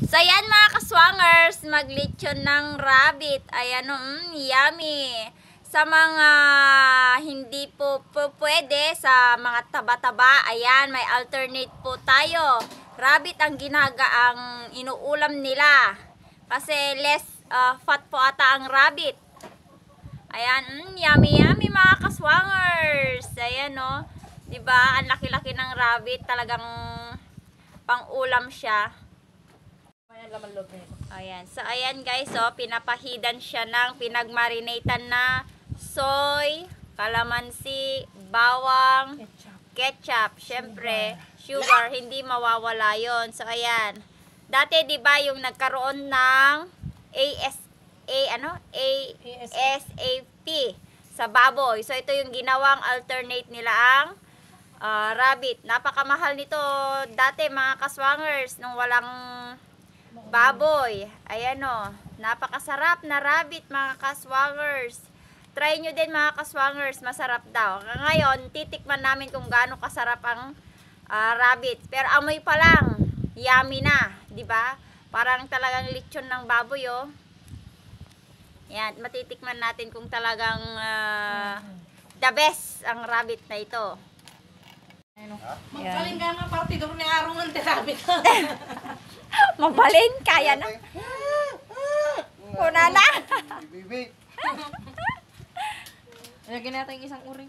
So yan mga kaswangers, maglitsyon ng rabbit. Ayan o, yummy. Sa mga hindi po pwede, sa mga taba-taba, ayan, may alternate po tayo. Rabbit ang ang inuulam nila. Kasi less fat po ata ang rabbit. Ayan, yummy yummy mga kaswangers. Ayan o, diba, ang laki-laki ng rabbit, talagang pang-ulam siya. Ayan. So, ayan guys, oh, pinapahidan siya ng pinagmarinatan na soy, kalamansi, bawang, ketchup, syempre, sugar, hindi mawawala yon. So, ayan. Dati, di ba, yung nagkaroon ng ASAP sa baboy. So, ito yung ginawang alternate nila ang rabbit. Napakamahal nito dati mga kaswangers nung walang baboy. Ayan o. Napakasarap na rabbit mga kaswangers. Try nyo din mga kaswangers. Masarap daw. Ngayon, titikman namin kung gaano kasarap ang rabbit. Pero amoy pa lang. Yummy na. Diba? Parang talagang lechon ng baboy o. Yan. Matitikman natin kung talagang the best ang rabbit na ito. Magpaling ka nga partidor ni Arong ng rabbit. Mabalin, kaya na. Una na. Bibi. Lagyan natin isang uri.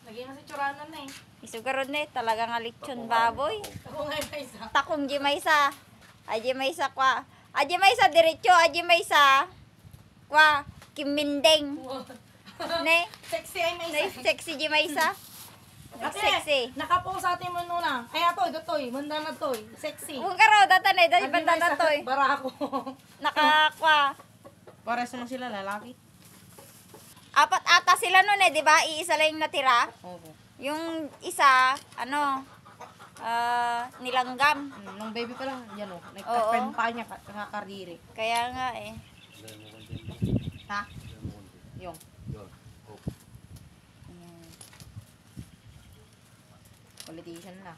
Lagyan na si Churanan na eh. Isugarod na talaga nga lechon baboy. Ako nga yung isa. Takong jimaysa. Ajimaysa kwa. Ajimaysa diretso, ajimaysa. Kwa, kimindeng. Ne? Sexy ay may Ne, isa. sexy jimaysa. Ate, Sexy. nakapost sa atin mo nuna. Ay ato, ito manda na to sexy. Kung karo, data na, dahil banda na to eh. Barako. Nakakwa. Pares naman sila lalaki. Apat ata sila nun eh, di ba? Iisa lang yung natira. Oo. Yung isa, nilanggam. Nung baby pa lang, yan o. Oo. Nagka-pen pa niya, nakakariri. Kaya nga eh. Ha? Yung. Ayan. Politician na.